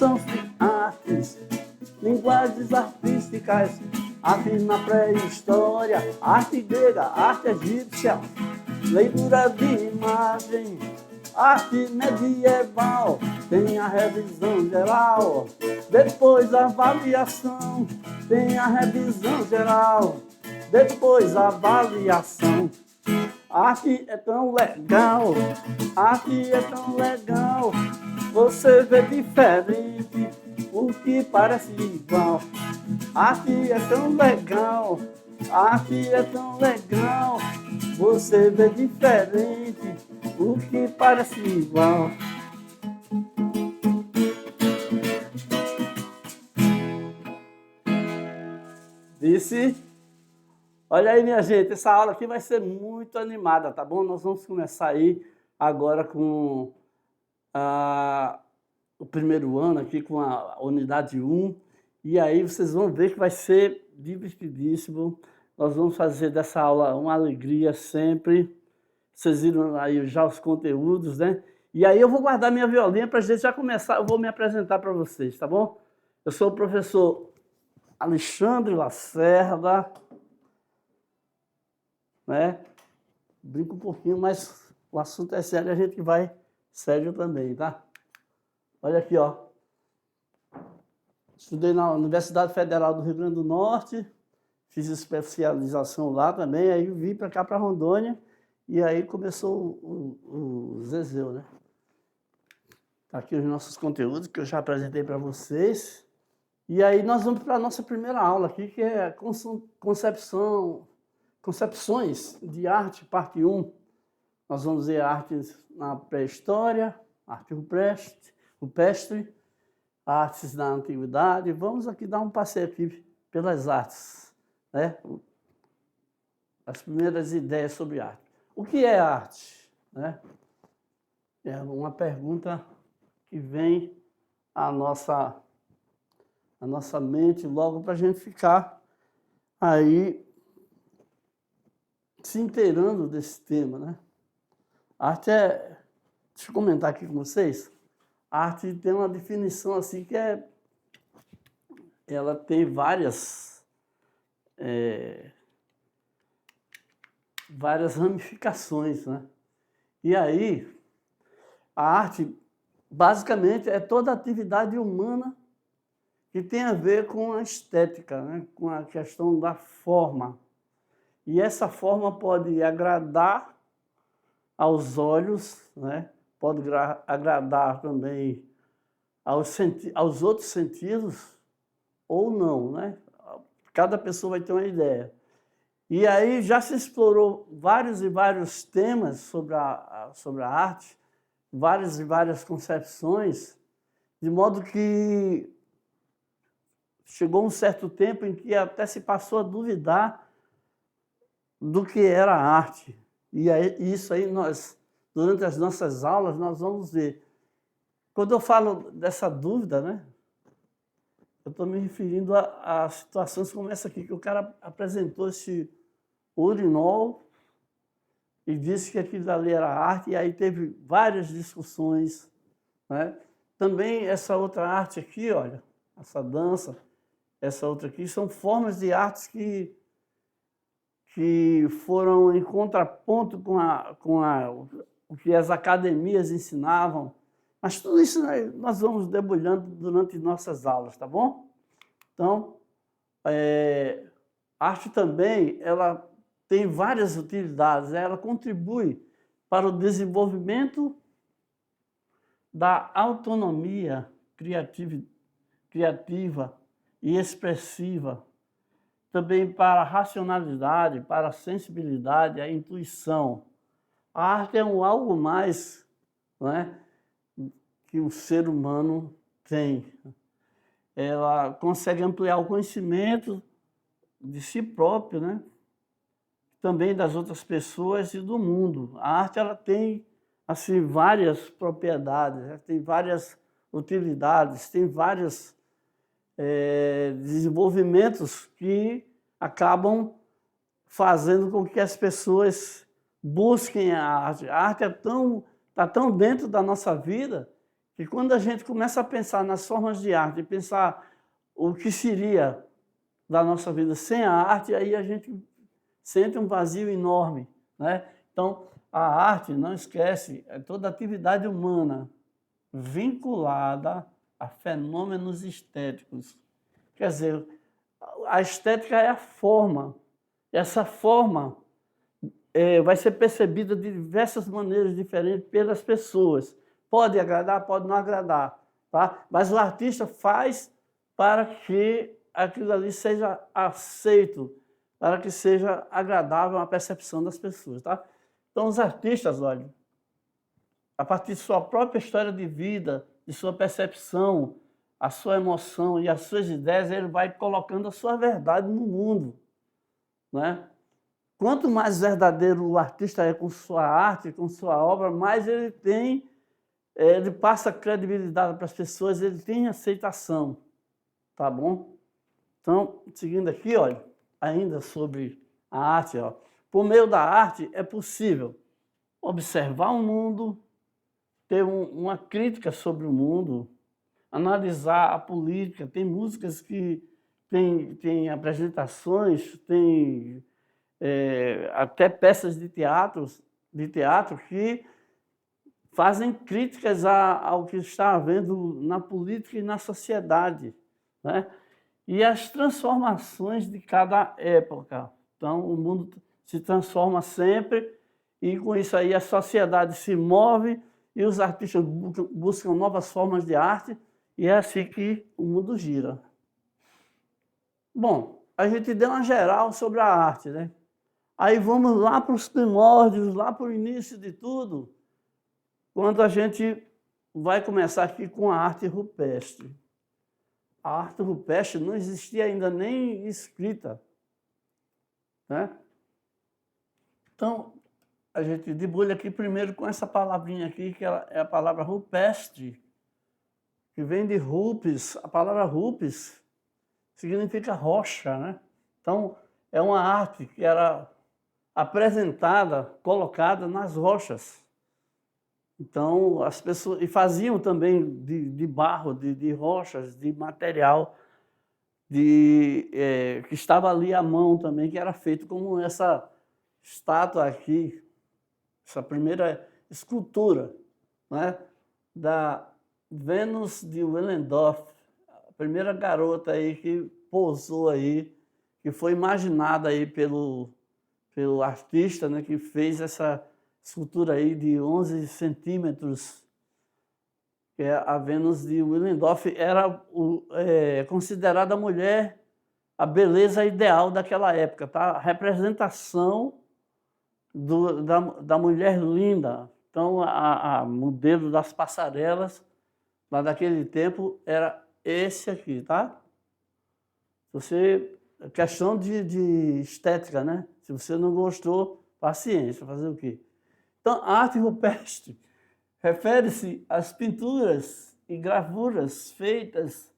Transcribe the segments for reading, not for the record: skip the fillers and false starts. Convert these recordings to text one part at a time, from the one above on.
Concepção de artes, linguagens artísticas, arte na pré-história, arte grega, arte egípcia, leitura de imagem, arte medieval, tem a revisão geral, depois a avaliação, tem a revisão geral, depois a avaliação. Arte é tão legal, arte é tão legal, você vê diferente o que parece igual. Arte é tão legal, arte é tão legal, você vê diferente o que parece igual. Disse? Olha aí, minha gente, essa aula aqui vai ser muito animada, tá bom? Nós vamos começar aí agora com o primeiro ano aqui, com a unidade 1, e aí vocês vão ver que vai ser divertidíssimo. Nós vamos fazer dessa aula uma alegria sempre. Vocês viram aí já os conteúdos, né? E aí eu vou guardar minha violinha para a gente já começar, eu vou me apresentar para vocês, tá bom? Eu sou o professor Alexandre Lacerda, né? Brinco um pouquinho, mas o assunto é sério, a gente vai sério também, tá? Olha aqui, ó. Estudei na Universidade Federal do Rio Grande do Norte, fiz especialização lá também, aí vim para cá, para Rondônia, e aí começou o Zezéu, né? Tá aqui os nossos conteúdos que eu já apresentei para vocês. E aí nós vamos para a nossa primeira aula aqui, que é Concepções de Arte, parte 1. Nós vamos ver artes na pré-história, arte rupestre, artes da antiguidade. Vamos aqui dar um passeio aqui pelas artes, né? As primeiras ideias sobre arte. O que é arte? Né? É uma pergunta que vem à nossa mente logo para a gente ficar aí se inteirando desse tema, né? Arte é... Deixa eu comentar aqui com vocês. A arte tem uma definição assim que é... Ela tem várias ramificações, né? E aí, a arte, basicamente, é toda atividade humana que tem a ver com a estética, né? Com a questão da forma. E essa forma pode agradar aos olhos, né? Pode agradar também aos outros sentidos, ou não, né? Cada pessoa vai ter uma ideia. E aí já se explorou vários e vários temas sobre a arte, várias e várias concepções, de modo que chegou um certo tempo em que até se passou a duvidar do que era a arte. E aí, isso aí, durante as nossas aulas, nós vamos ver. Quando eu falo dessa dúvida, né, eu estou me referindo a situações como essa aqui, que o cara apresentou esse urinol e disse que aquilo ali era arte, e aí teve várias discussões, né? Também essa outra arte aqui, olha, essa dança, essa outra aqui, são formas de artes que foram em contraponto com o que as academias ensinavam. Mas tudo isso nós vamos debulhando durante nossas aulas, tá bom? Então, a arte também, ela tem várias utilidades, ela contribui para o desenvolvimento da autonomia criativa e expressiva, também para a racionalidade, para a sensibilidade, a intuição. A arte é algo mais, não é, que o ser humano tem. Ela consegue ampliar o conhecimento de si próprio, né? Também das outras pessoas e do mundo. A arte ela tem assim, várias propriedades, ela tem várias utilidades, tem vários desenvolvimentos que acabam fazendo com que as pessoas busquem a arte. A arte está tão dentro da nossa vida que quando a gente começa a pensar nas formas de arte, pensar o que seria da nossa vida sem a arte, aí a gente sente um vazio enorme, né? Então, a arte, não esquece, é toda atividade humana vinculada a fenômenos estéticos. Quer dizer, a estética é a forma. Essa forma vai ser percebida de diversas maneiras diferentes pelas pessoas. Pode agradar, pode não agradar, tá? Mas o artista faz para que aquilo ali seja aceito, para que seja agradável à percepção das pessoas, tá? Então, os artistas, olha, a partir de sua própria história de vida, de sua percepção, a sua emoção e as suas ideias, ele vai colocando a sua verdade no mundo, né? Quanto mais verdadeiro o artista é com sua arte, com sua obra, mais ele passa credibilidade para as pessoas, ele tem aceitação, tá bom? Então, seguindo aqui, olha, ainda sobre a arte, ó, por meio da arte é possível observar o mundo, ter uma crítica sobre o mundo, analisar a política. Tem músicas que tem apresentações, tem até peças de teatro que fazem críticas ao que está havendo na política e na sociedade, né? E as transformações de cada época. Então, o mundo se transforma sempre e, com isso aí, a sociedade se move e os artistas buscam novas formas de arte e é assim que o mundo gira. Bom, a gente deu uma geral sobre a arte, né? Aí vamos lá para os primórdios, lá para o início de tudo, quando a gente vai começar aqui com a arte rupestre. A arte rupestre não existia ainda nem escrita, né? Então, a gente debulha aqui primeiro com essa palavrinha aqui, que é a palavra rupestre, que vem de rupes. A palavra rupes significa rocha, né? Então, é uma arte que era apresentada, colocada nas rochas. Então, as pessoas... E faziam também de barro, de rochas, de material que estava ali à mão também, que era feito como essa estátua aqui, essa primeira escultura, né, da Vênus de Willendorf, a primeira garota aí que pousou aí, que foi imaginada aí pelo artista, né, que fez essa escultura aí de 11 centímetros, que é a Vênus de Willendorf, era considerada a mulher, a beleza ideal daquela época, tá? A representação da mulher linda. Então, a modelo das passarelas lá daquele tempo era esse aqui, tá? Questão de estética, né? Se você não gostou, paciência, fazer o quê? Então, a arte rupestre refere-se às pinturas e gravuras feitas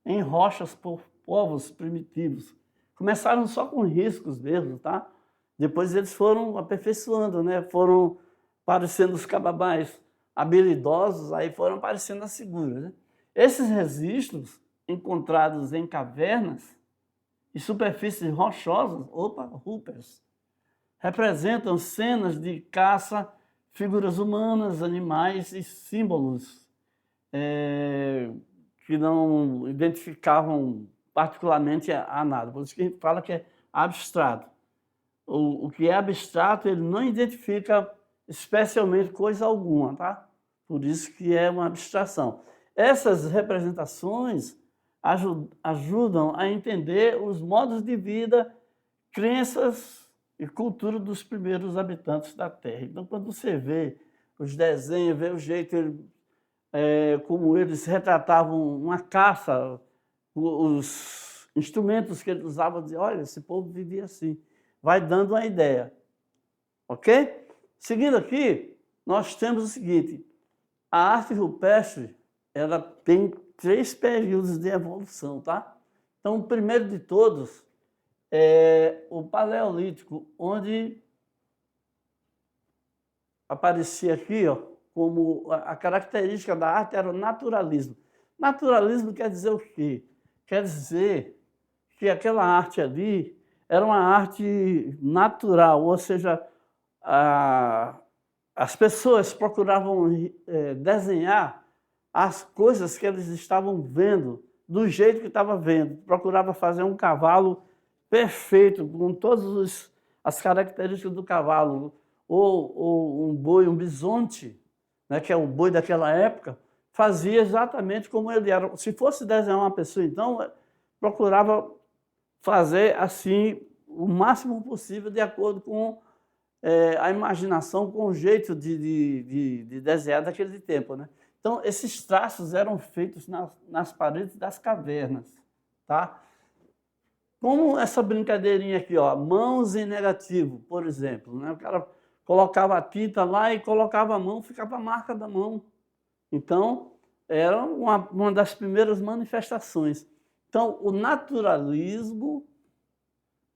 em rochas por povos primitivos. Começaram só com riscos mesmo, tá? Depois eles foram aperfeiçoando, né? Foram parecendo os cababais habilidosos, aí foram aparecendo as figuras, né? Esses registros, encontrados em cavernas e superfícies rochosas, rupes, representam cenas de caça, figuras humanas, animais e símbolos que não identificavam particularmente a nada. Por isso que a gente fala que é abstrato. O que é abstrato, ele não identifica especialmente coisa alguma, tá? Por isso que é uma abstração. Essas representações ajudam a entender os modos de vida, crenças e cultura dos primeiros habitantes da Terra. Então, quando você vê os desenhos, vê o jeito como eles retratavam uma caça, os instrumentos que eles usavam, dizer, olha, esse povo vivia assim. Vai dando uma ideia, ok? Seguindo aqui, nós temos o seguinte, a arte rupestre, ela tem 3 períodos de evolução, tá? Então, o primeiro de todos é o Paleolítico, onde aparecia aqui, ó, como a característica da arte era o naturalismo. Naturalismo quer dizer o quê? Quer dizer que aquela arte ali era uma arte natural, ou seja, as pessoas procuravam desenhar as coisas que eles estavam vendo, do jeito que estava vendo. Procurava fazer um cavalo perfeito, com todas as características do cavalo, ou um boi, um bisonte, né, que é o boi daquela época, fazia exatamente como ele era. Se fosse desenhar uma pessoa, então, procurava fazer assim o máximo possível de acordo com a imaginação, com o jeito de desenhar daquele tempo, né? Então, esses traços eram feitos nas paredes das cavernas, tá? Como essa brincadeirinha aqui, ó, mãos em negativo, por exemplo, né? O cara colocava a tinta lá e colocava a mão, ficava a marca da mão. Então, era uma das primeiras manifestações. Então, o naturalismo,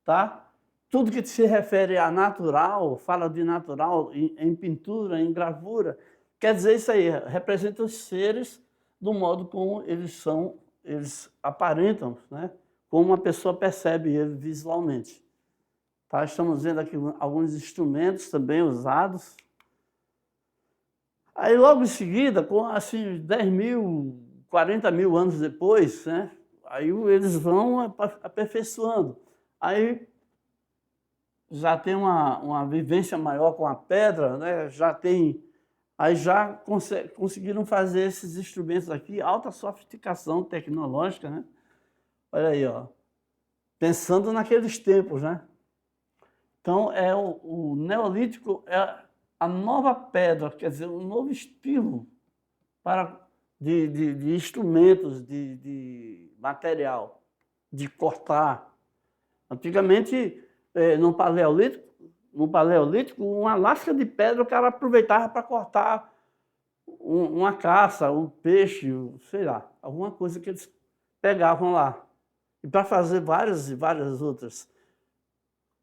tá? Tudo que se refere a natural, fala de natural em pintura, em gravura, quer dizer isso aí, representa os seres do modo como eles aparentam, né? Como uma pessoa percebe ele visualmente. Tá? Estamos vendo aqui alguns instrumentos também usados. Aí logo em seguida, com assim 10 mil, 40 mil anos depois, né? Aí eles vão aperfeiçoando. Aí já tem uma vivência maior com a pedra, né? Aí já conseguiram fazer esses instrumentos aqui, alta sofisticação tecnológica, né? Olha aí, ó. Pensando naqueles tempos, né? Então, o Neolítico é a nova pedra, quer dizer, um novo estilo de instrumentos, de material, de cortar. Antigamente, no Paleolítico, uma lasca de pedra o cara aproveitava para cortar uma caça, um peixe, sei lá, alguma coisa que eles pegavam lá. E para fazer várias e várias outras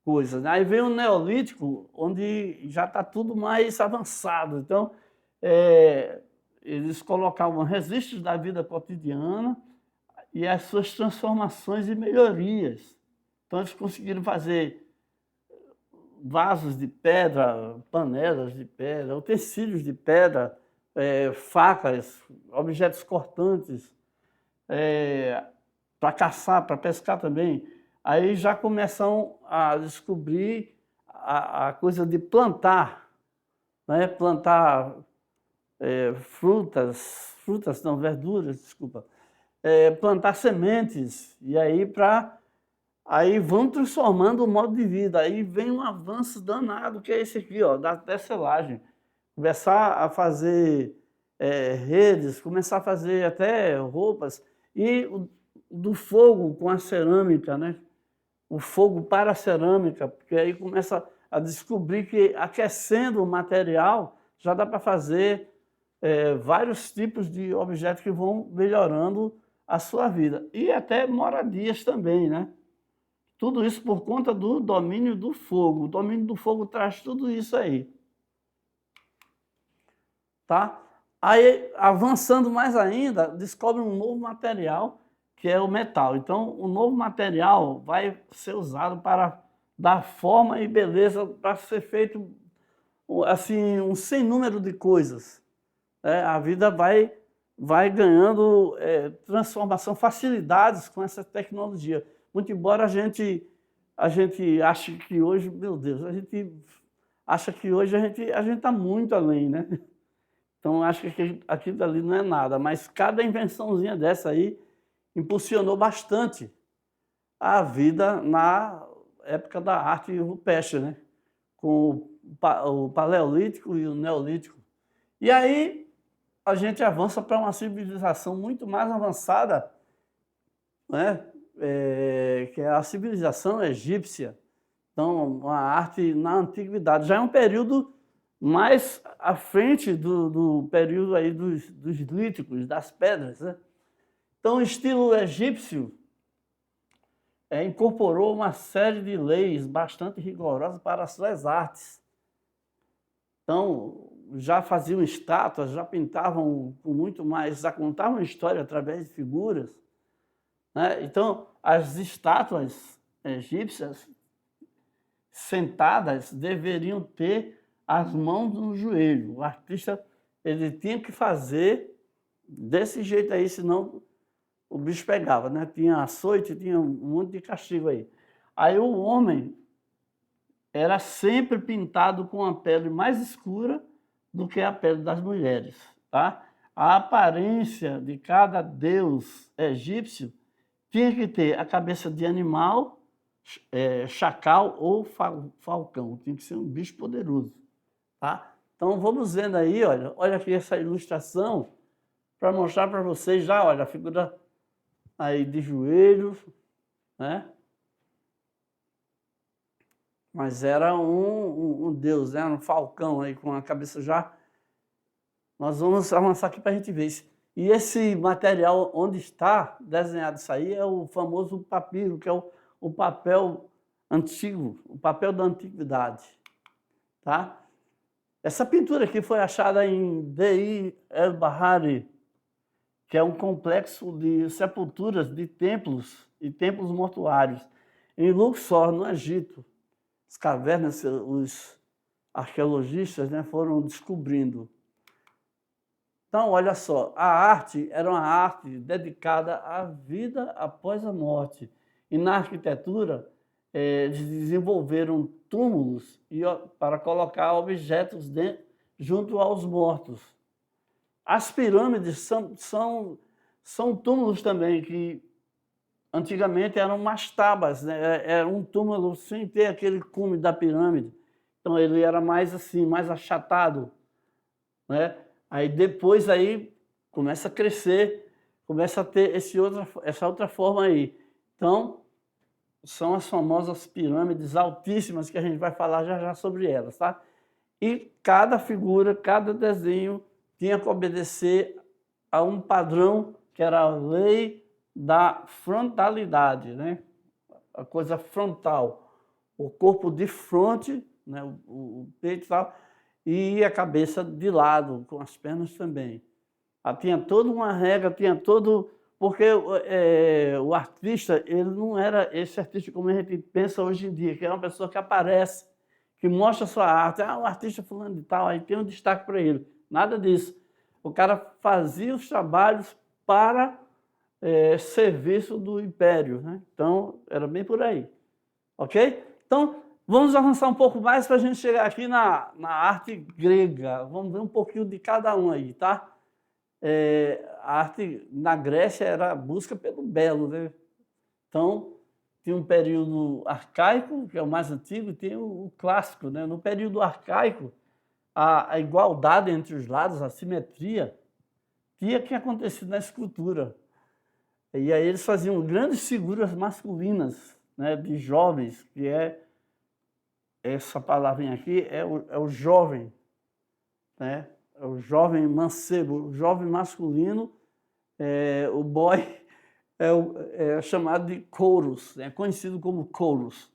coisas, né? Aí vem o Neolítico, onde já está tudo mais avançado. Então, eles colocavam registros da vida cotidiana e as suas transformações e melhorias. Então, eles conseguiram fazer vasos de pedra, panelas de pedra, utensílios de pedra, facas, objetos cortantes, para caçar, para pescar também. Aí já começam a descobrir a coisa de plantar, né? Plantar verduras, desculpa, plantar sementes, e aí vão transformando o modo de vida. Aí vem um avanço danado, que é esse aqui, ó, da tecelagem. Começar a fazer redes, começar a fazer até roupas, e do fogo com a cerâmica, né? O fogo para a cerâmica, porque aí começa a descobrir que aquecendo o material já dá para fazer vários tipos de objetos que vão melhorando a sua vida. E até moradias também, né? Tudo isso por conta do domínio do fogo. O domínio do fogo traz tudo isso aí. Tá? Aí, avançando mais ainda, descobre um novo material, que é o metal. Então, o novo material vai ser usado para dar forma e beleza, para ser feito assim, um sem número de coisas. A vida vai ganhando transformação, facilidades com essa tecnologia. Muito embora a gente ache que hoje, meu Deus, a gente acha que hoje a gente está muito além, né? Então, acho que aquilo ali não é nada, mas cada invençãozinha dessa aí impulsionou bastante a vida na época da arte rupestre, né? Com o Paleolítico e o Neolítico. E aí a gente avança para uma civilização muito mais avançada, né? Que é a civilização egípcia. Então, uma arte na antiguidade. Já é um período mais à frente do período aí dos líticos, das pedras, né? Então, o estilo egípcio incorporou uma série de leis bastante rigorosas para as suas artes. Então, já faziam estátuas, já pintavam com muito mais, já contavam história através de figuras, né? Então, as estátuas egípcias sentadas deveriam ter as mãos no joelho. O artista ele tinha que fazer desse jeito aí, senão o bicho pegava, né? Tinha açoite, tinha um monte de castigo aí. Aí o homem era sempre pintado com a pele mais escura do que a pele das mulheres, tá? A aparência de cada deus egípcio tinha que ter a cabeça de animal, chacal ou falcão. Tinha que ser um bicho poderoso, tá? Então vamos vendo aí, olha aqui essa ilustração para mostrar para vocês já, olha, a figura aí de joelhos, né? Mas era um deus, né? Um falcão aí com a cabeça já. Nós vamos avançar aqui para a gente ver isso. E esse material onde está desenhado isso aí é o famoso papiro, que é o papel antigo, o papel da antiguidade, tá? Essa pintura aqui foi achada em Deir el-Bahari, que é um complexo de sepulturas de templos e templos mortuários em Luxor, no Egito. As cavernas, os arqueologistas, né, foram descobrindo. Então, olha só, a arte era uma arte dedicada à vida após a morte. E na arquitetura, eles desenvolveram túmulos para colocar objetos junto aos mortos. As pirâmides são túmulos também que antigamente eram mastabas, né? Era um túmulo sem ter aquele cume da pirâmide. Então ele era mais assim, mais achatado, né? Aí depois aí começa a crescer, começa a ter essa outra forma aí. Então são as famosas pirâmides altíssimas que a gente vai falar já já sobre elas, tá? E cada figura, cada desenho tinha que obedecer a um padrão que era a lei da frontalidade, né? A coisa frontal, o corpo de fronte, né? o peito e tal, e a cabeça de lado, com as pernas também. Tinha toda uma regra, tinha todo... Porque o artista, ele não era esse artista como a gente pensa hoje em dia, que é uma pessoa que aparece, que mostra a sua arte. O artista fulano de tal, aí tem um destaque para ele. Nada disso. O cara fazia os trabalhos para serviço do império, né? Então, era bem por aí. Ok? Então, vamos avançar um pouco mais para a gente chegar aqui na arte grega. Vamos ver um pouquinho de cada um aí, tá? A arte na Grécia era a busca pelo belo, né? Então, tinha um período arcaico, que é o mais antigo, e tem o clássico, né? No período arcaico, a igualdade entre os lados, a simetria, tinha que acontecer na escultura. E aí eles faziam grandes figuras masculinas, né, de jovens, que essa palavrinha aqui é o jovem, né? É o jovem mancebo, o jovem masculino, o boy é chamado de couros, é conhecido como couros.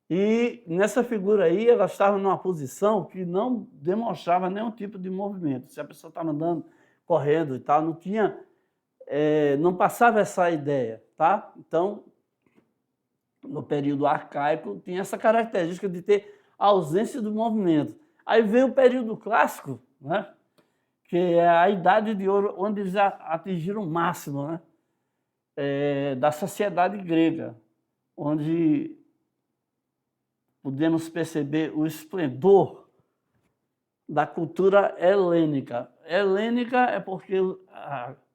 E nessa figura aí, ela estava numa posição que não demonstrava nenhum tipo de movimento. Se a pessoa estava andando, correndo e tal, não passava essa ideia, tá? Então, no período arcaico, tinha essa característica de ter ausência do movimento. Aí veio o período clássico, né? Que é a Idade de Ouro, onde eles atingiram o máximo, né? Da sociedade grega, onde podemos perceber o esplendor da cultura helênica. Helênica é porque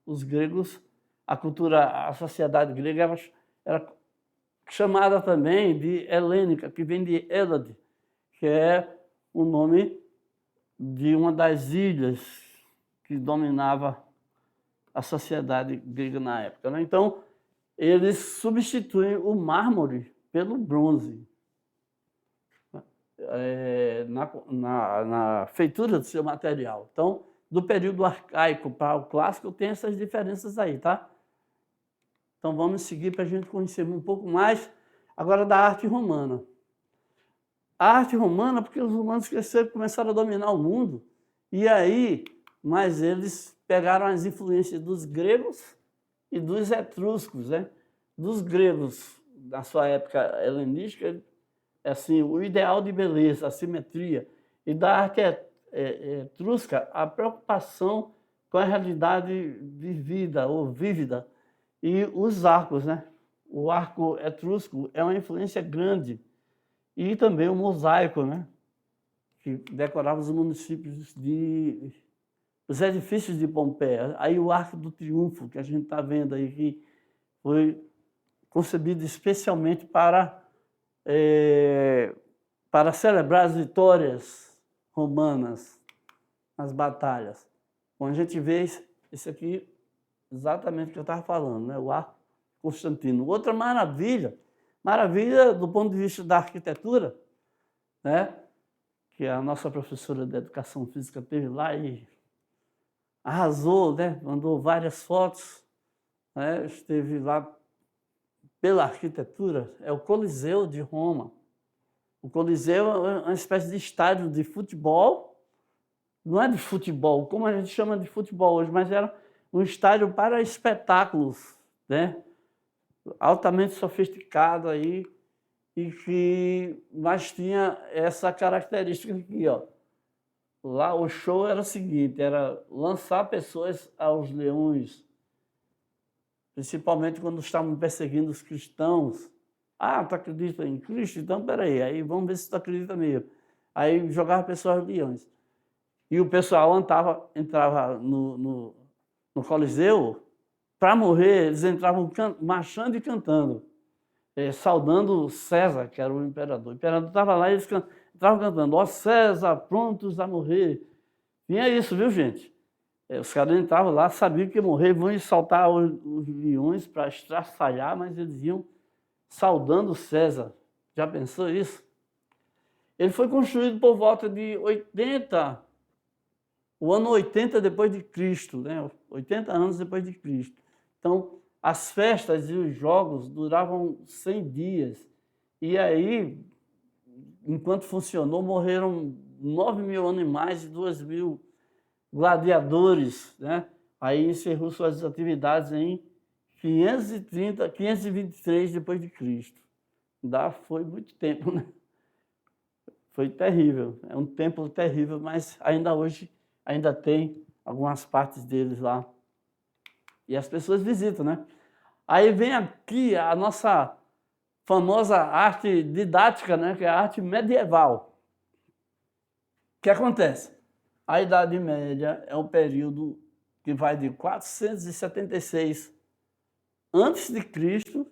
os gregos, a sociedade grega era chamada também de helênica, que vem de Hélade, que é o nome de uma das ilhas que dominava a sociedade grega na época, né? Então, eles substituem o mármore pelo bronze. Na feitura do seu material. Então, do período arcaico para o clássico, tem essas diferenças aí, tá? Então, vamos seguir para a gente conhecer um pouco mais agora da arte romana. A arte romana, porque os romanos começaram a dominar o mundo, E aí, mas eles pegaram as influências dos gregos e dos etruscos, né? Dos gregos, na sua época helenística, assim, o ideal de beleza, a simetria, e da arte etrusca, a preocupação com a realidade vivida ou vívida, e os arcos, né? O arco etrusco é uma influência grande, e também o mosaico, né? Que decorava os municípios os edifícios de Pompeia. Aí o Arco do Triunfo, que a gente está vendo aí, que foi concebido especialmente para celebrar as vitórias romanas nas batalhas. Bom, a gente vê esse aqui, exatamente o que eu estava falando, né? O Arco Constantino. Outra maravilha do ponto de vista da arquitetura, né? Que a nossa professora de Educação Física teve lá e arrasou, né? Mandou várias fotos, né? Esteve lá pela arquitetura, é o Coliseu de Roma. O Coliseu é uma espécie de estádio de futebol, não é de futebol, como a gente chama de futebol hoje, mas era um estádio para espetáculos, né? Altamente sofisticado aí, mas tinha essa característica aqui, ó. Lá o show era o seguinte, era lançar pessoas aos leões, principalmente quando estavam perseguindo os cristãos. Ah, tu acredita em Cristo? Então, peraí, aí vamos ver se tu acredita mesmo. Aí jogava pessoas aos leões. E o pessoal entrava no Coliseu, para morrer, eles entravam marchando e cantando, saudando César, que era o imperador. O imperador estava lá e eles estavam cantando, ó César, prontos a morrer. Tinha isso, viu, gente? Os caras entravam lá, sabiam que ia morrer, vão saltar os leões para estraçalhar, mas eles iam saudando César. Já pensou isso? Ele foi construído por volta de o ano 80 depois de Cristo, né? 80 anos depois de Cristo. Então, as festas e os jogos duravam 100 dias. E aí, enquanto funcionou, morreram 9.000 animais e 2.000 gladiadores, né? Aí encerrou suas atividades em 523 depois de Cristo. Ainda foi muito tempo, né? Foi terrível. É um templo terrível, mas ainda hoje ainda tem algumas partes deles lá. E as pessoas visitam, né? Aí vem aqui a nossa famosa arte didática, né? Que é a arte medieval. O que acontece? A Idade Média é um período que vai de 476 antes de Cristo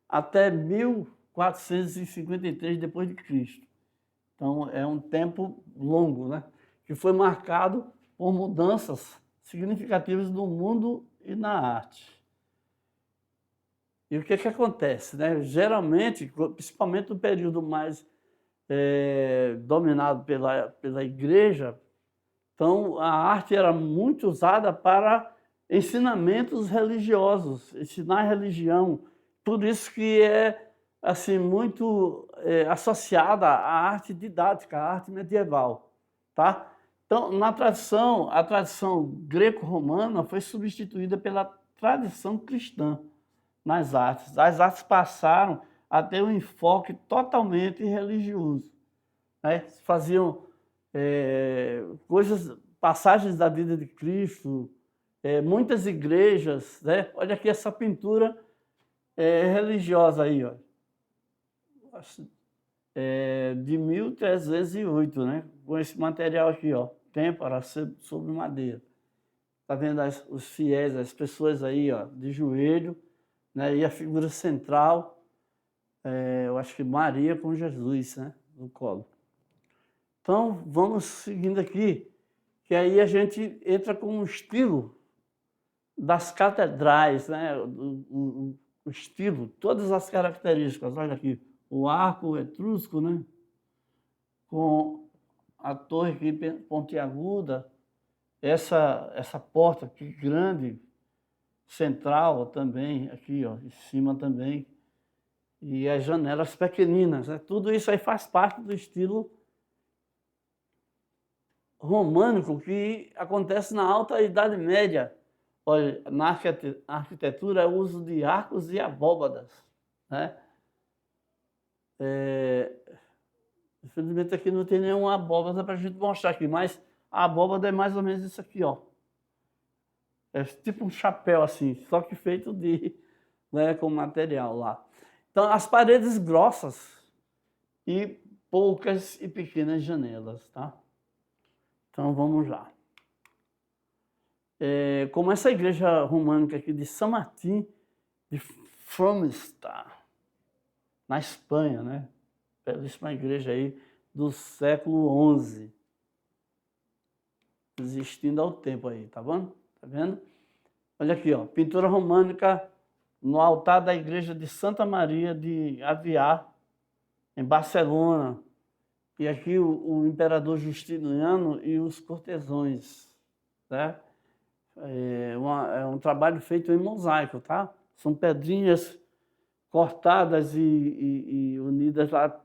até 1453 depois de Cristo. Então é um tempo longo, né? Que foi marcado por mudanças significativas no mundo e na arte. E o que acontece, né? Geralmente, principalmente no período mais dominado pela igreja, então a arte era muito usada para ensinamentos religiosos, ensinar religião. Por isso que é assim muito associada à arte didática, à arte medieval, tá? Então, a tradição greco-romana foi substituída pela tradição cristã nas artes. As artes passaram a ter um enfoque totalmente religioso, né? Faziam passagens da vida de Cristo, muitas igrejas, né? Olha aqui essa pintura religiosa aí, ó. De 1308, né? Com esse material aqui, ó, têmpera sobre madeira. Tá vendo os fiéis, as pessoas aí, ó, de joelho, né? E a figura central, eu acho que Maria com Jesus, né? No colo. Então, vamos seguindo aqui, que aí a gente entra com o estilo das catedrais, né? O estilo, todas as características. Olha aqui, o arco etrusco, né? Com a torre aqui pontiaguda, essa porta aqui grande, central também, aqui, ó, em cima também, e as janelas pequeninas, né? Tudo isso aí faz parte do estilo românico que acontece na Alta Idade Média. Olha, na arquitetura é o uso de arcos e abóbadas, né? Infelizmente aqui não tem nenhuma abóbada para a gente mostrar aqui, mas a abóbada é mais ou menos isso aqui, ó. É tipo um chapéu assim, só que feito de, né, com material lá. Então, as paredes grossas e poucas e pequenas janelas, tá? Então, vamos lá. Como essa igreja românica aqui de São Martim de Fromestad, na Espanha, né? Belíssima igreja aí do século XI, existindo ao tempo aí, tá vendo? Tá vendo? Olha aqui, ó, pintura românica no altar da igreja de Santa Maria de Aviar, em Barcelona. E aqui o imperador Justiniano e os cortesões, né? É um trabalho feito em mosaico, tá? São pedrinhas cortadas e unidas lá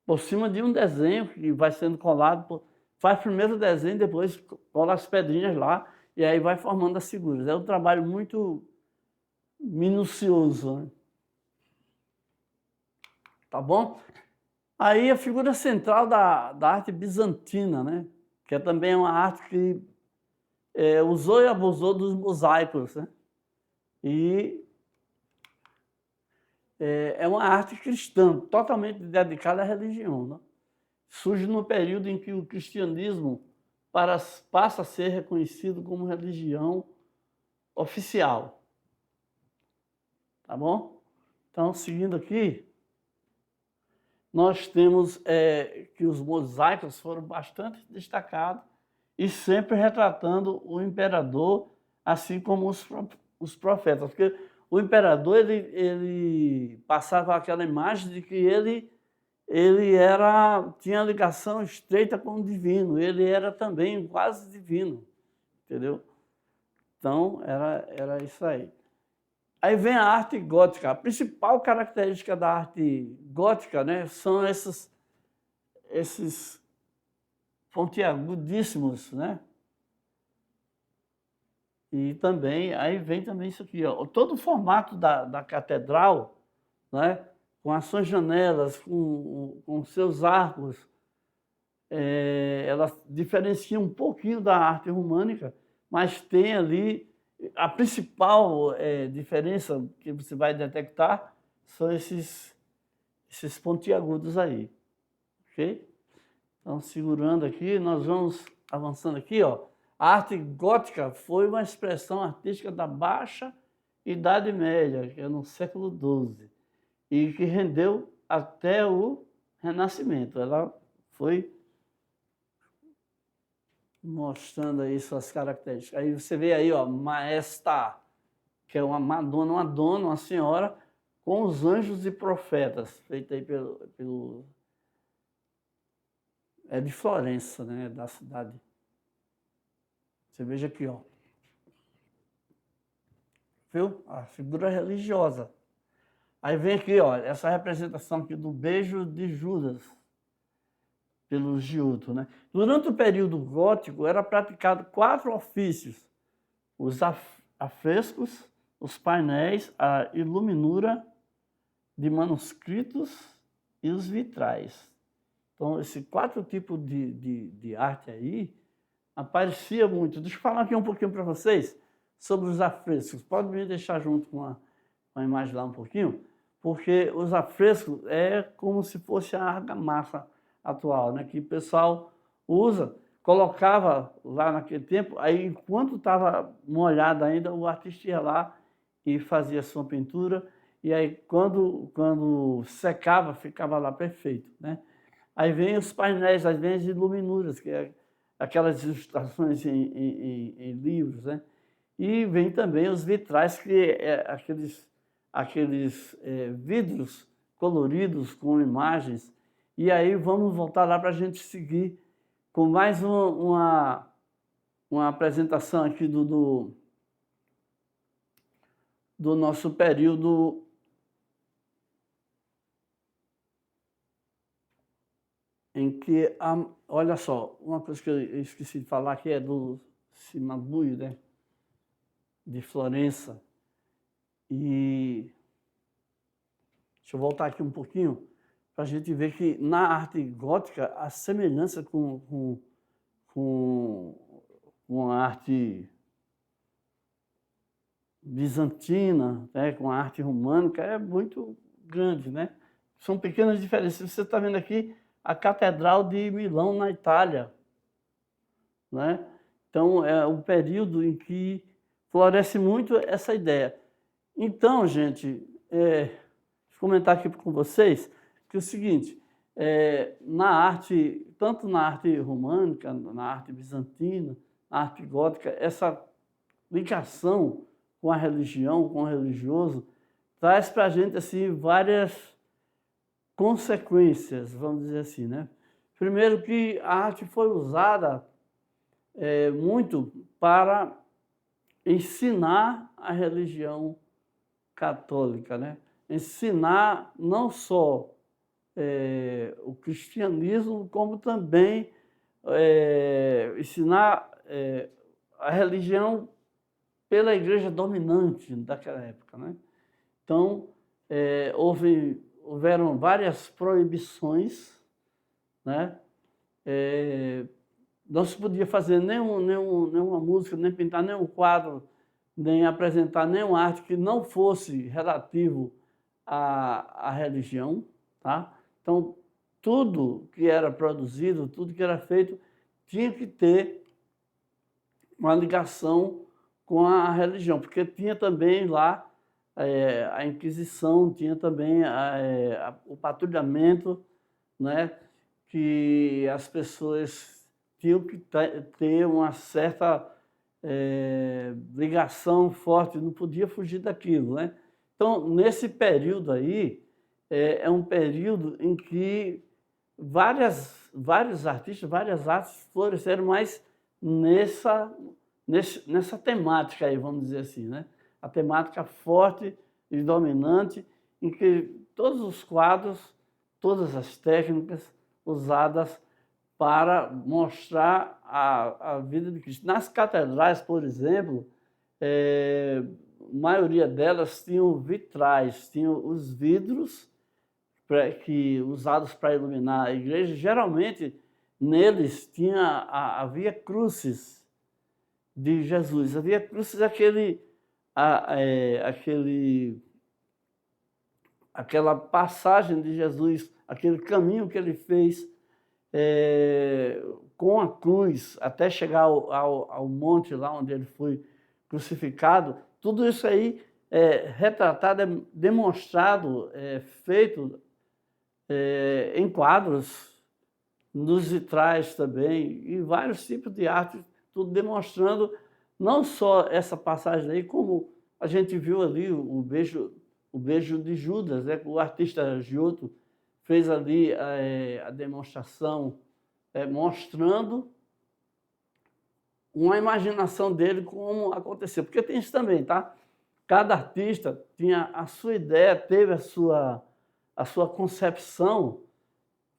por cima de um desenho que vai sendo colado. Faz primeiro o desenho, depois cola as pedrinhas lá e aí vai formando as figuras. É um trabalho muito minucioso, né? Tá bom? Aí a figura central da arte bizantina, né? Que é também uma arte que usou e abusou dos mosaicos, né? E é uma arte cristã, totalmente dedicada à religião, né? Surge no período em que o cristianismo passa a ser reconhecido como religião oficial. Tá bom? Então, seguindo aqui, nós temos que os mosaicos foram bastante destacados e sempre retratando o imperador, assim como os profetas. Porque o imperador ele passava aquela imagem de que ele tinha ligação estreita com o divino, ele era também quase divino, entendeu? Então, era isso aí. Aí vem a arte gótica. A principal característica da arte gótica, né, são esses pontiagudíssimos, né? E também, aí vem também isso aqui, ó. Todo o formato da catedral, né, com as suas janelas, com seus arcos, ela diferencia um pouquinho da arte românica, mas tem ali a principal diferença que você vai detectar são esses pontiagudos aí, ok? Então, segurando aqui, nós vamos avançando aqui, ó. A arte gótica foi uma expressão artística da Baixa Idade Média, que é no século XII, e que rendeu até o Renascimento. Ela foi mostrando aí suas características. Aí você vê aí, ó, Maestà, que é uma Madonna, uma dona, uma senhora, com os anjos e profetas, feita aí pelo é de Florença, né, da cidade. Você veja aqui, ó. Viu? A figura religiosa. Aí vem aqui, ó, essa representação aqui do beijo de Judas, pelo Giotto, né? Durante o período gótico, era praticado 4 ofícios: os afrescos, os painéis, a iluminura de manuscritos e os vitrais. Então, esses 4 tipos de arte aí aparecia muito. Deixa eu falar aqui um pouquinho para vocês sobre os afrescos. Pode me deixar junto com a imagem lá um pouquinho? Porque os afrescos é como se fosse a argamassa atual, né? Que o pessoal usa, colocava lá naquele tempo, aí enquanto estava molhado ainda, o artista ia lá e fazia sua pintura, e aí quando secava, ficava lá perfeito, né? Aí vem os painéis, aí vem as iluminuras, que é aquelas ilustrações em livros, né? E vem também os vitrais, que é aqueles vidros coloridos com imagens. E aí vamos voltar lá para a gente seguir com mais uma apresentação aqui do nosso período em que, olha só, uma coisa que eu esqueci de falar, que é do Cimabue, né? De Florença. E deixa eu voltar aqui um pouquinho, para a gente ver que na arte gótica a semelhança com a arte bizantina, né, com a arte românica, é muito grande, né? São pequenas diferenças. Você está vendo aqui a Catedral de Milão, na Itália, né? Então, é um período em que floresce muito essa ideia. Então, gente, deixa eu comentar aqui com vocês que é o seguinte, na arte, tanto na arte românica, na arte bizantina, na arte gótica, essa ligação com a religião, com o religioso, traz para a gente assim, várias consequências, vamos dizer assim, né? Primeiro que a arte foi usada muito para ensinar a religião católica, né? Ensinar não só o cristianismo, como também ensinar a religião pela igreja dominante daquela época, né? Então, houveram várias proibições, né? Não se podia fazer nenhuma música, nem pintar nenhum quadro, nem apresentar nenhuma arte que não fosse relativo à religião, tá? Então, tudo que era produzido, tudo que era feito, tinha que ter uma ligação com a religião, porque tinha também lá a Inquisição, tinha também o patrulhamento, né? Que as pessoas tinham que ter uma certa ligação forte, não podia fugir daquilo, né? Então, nesse período aí, é um período em que vários artistas, várias artes floresceram mais nessa temática aí, vamos dizer assim, né? A temática forte e dominante, em que todos os quadros, todas as técnicas usadas para mostrar a vida de Cristo. Nas catedrais, por exemplo, a maioria delas tinham vitrais, tinham os vidros usados para iluminar a igreja. Geralmente, neles havia cruzes de Jesus. Havia cruzes aquela passagem de Jesus, aquele caminho que ele fez com a cruz até chegar ao monte lá onde ele foi crucificado. Tudo isso aí é retratado, é demonstrado, feito em quadros, nos vitrais também, e vários tipos de arte, tudo demonstrando não só essa passagem aí, como a gente viu ali o beijo de Judas, né? O artista Giotto fez ali a demonstração, mostrando uma imaginação dele como aconteceu. Porque tem isso também, tá? Cada artista tinha a sua ideia, teve a sua concepção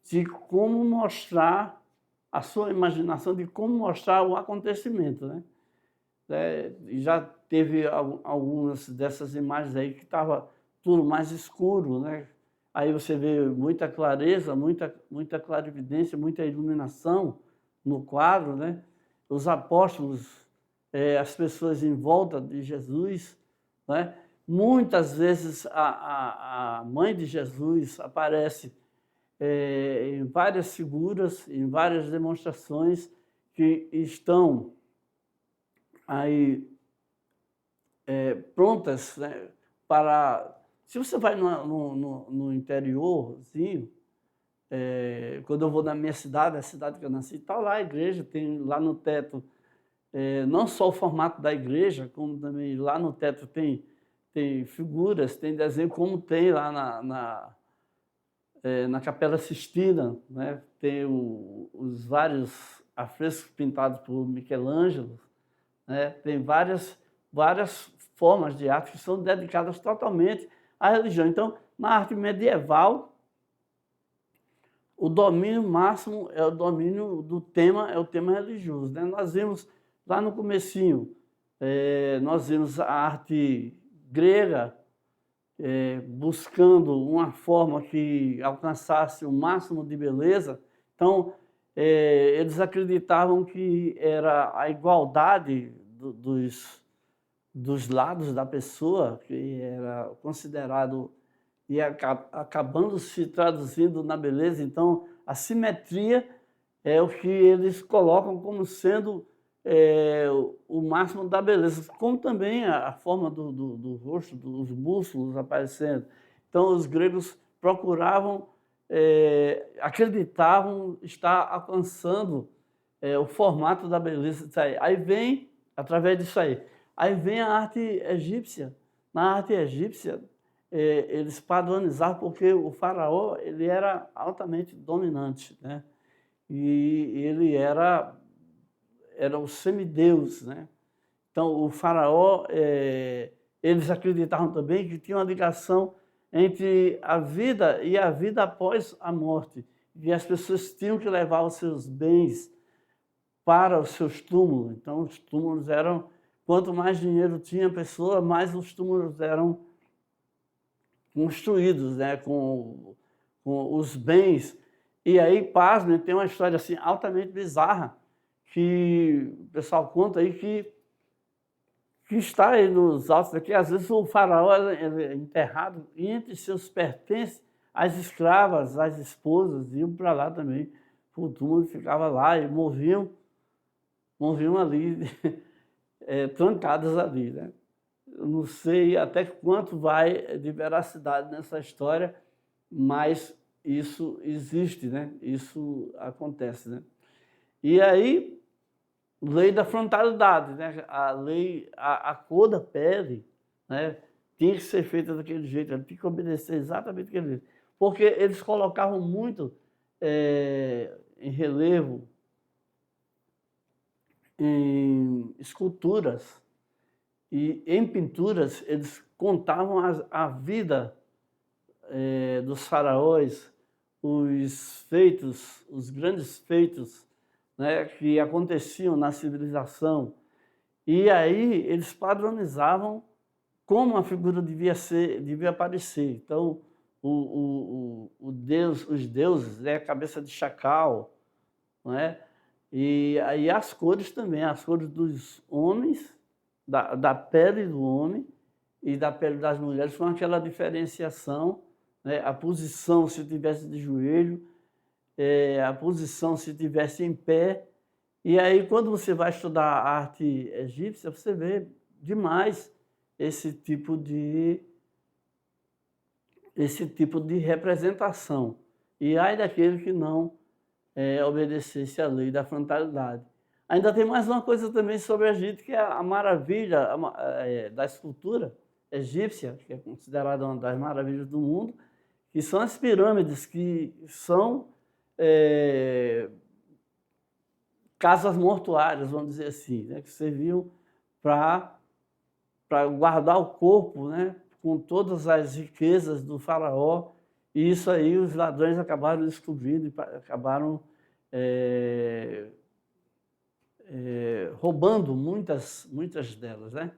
de como mostrar, a sua imaginação de como mostrar o acontecimento, né? Já teve algumas dessas imagens aí que estava tudo mais escuro, né? Aí você vê muita clareza, muita clarividência, muita iluminação no quadro, né? Os apóstolos, as pessoas em volta de Jesus, né? Muitas vezes a mãe de Jesus aparece em várias figuras, em várias demonstrações que estão aí prontas, né, para... Se você vai no interiorzinho, quando eu vou na minha cidade, a cidade que eu nasci, está lá a igreja, tem lá no teto, não só o formato da igreja, como também lá no teto tem figuras, tem desenho, como tem lá na Capela Sistina, né? Tem os vários afrescos pintados por Michelangelo, né? Tem várias formas de arte que são dedicadas totalmente à religião. Então, na arte medieval, o domínio máximo é o domínio do tema, é o tema religioso, né? Nós vimos lá no comecinho, nós vimos a arte grega buscando uma forma que alcançasse o máximo de beleza. Então, eles acreditavam que era a igualdade dos lados da pessoa, que era considerado e acabando se traduzindo na beleza. Então, a simetria é o que eles colocam como sendo o máximo da beleza, como também a forma do rosto, dos músculos aparecendo. Então, os gregos procuravam, acreditavam estar alcançando o formato da beleza disso aí. Aí vem, através disso aí vem a arte egípcia. Na arte egípcia, eles padronizavam porque o faraó ele era altamente dominante, né? E ele era o semideus, né? Então, o faraó, eles acreditavam também que tinha uma ligação entre a vida e a vida após a morte, e as pessoas tinham que levar os seus bens para os seus túmulos. Então, os túmulos eram, quanto mais dinheiro tinha a pessoa, mais os túmulos eram construídos, né, com os bens. E aí, pasme, tem uma história assim altamente bizarra, que o pessoal conta aí que está aí nos autos aqui, às vezes o faraó ele é enterrado e entre seus pertences, as escravas, as esposas iam para lá também, o túmulo ficava lá e morriam ali, trancadas ali, né? Eu não sei até quanto vai de veracidade nessa história, mas isso existe, né? Isso acontece, né? E aí, lei da frontalidade, né? A lei, a cor da pele, né? Tinha que ser feita daquele jeito, ela tinha que obedecer exatamente daquele jeito. Porque eles colocavam muito em relevo, em esculturas e em pinturas, eles contavam a vida dos faraós, os feitos, os grandes feitos, né, que aconteciam na civilização. E aí eles padronizavam como a figura devia aparecer. Então, os deuses, né, cabeça de chacal, não é? E aí as cores também, as cores dos homens, da pele do homem e da pele das mulheres, com aquela diferenciação, né? A posição, se tivesse de joelho, a posição, se tivesse em pé. E aí, quando você vai estudar a arte egípcia, você vê demais esse tipo de representação. E ai daquele que não obedecesse à lei da frontalidade. Ainda tem mais uma coisa também sobre o Egito, que é a maravilha da escultura egípcia, que é considerada uma das maravilhas do mundo, que são as pirâmides, que são casas mortuárias, vamos dizer assim, né, que serviam para guardar o corpo, né, com todas as riquezas do faraó. E isso aí os ladrões acabaram descobrindo e acabaram roubando muitas delas, né?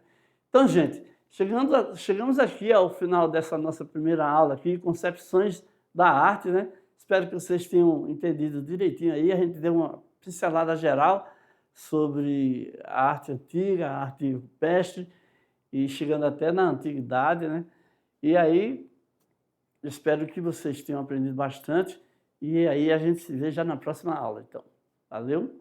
Então, gente, chegamos aqui ao final dessa nossa primeira aula aqui, concepções da arte, né? Espero que vocês tenham entendido direitinho aí. A gente deu uma pincelada geral sobre a arte antiga, a arte rupestre, e chegando até na antiguidade, né? E aí, espero que vocês tenham aprendido bastante, e aí a gente se vê já na próxima aula, então. Valeu?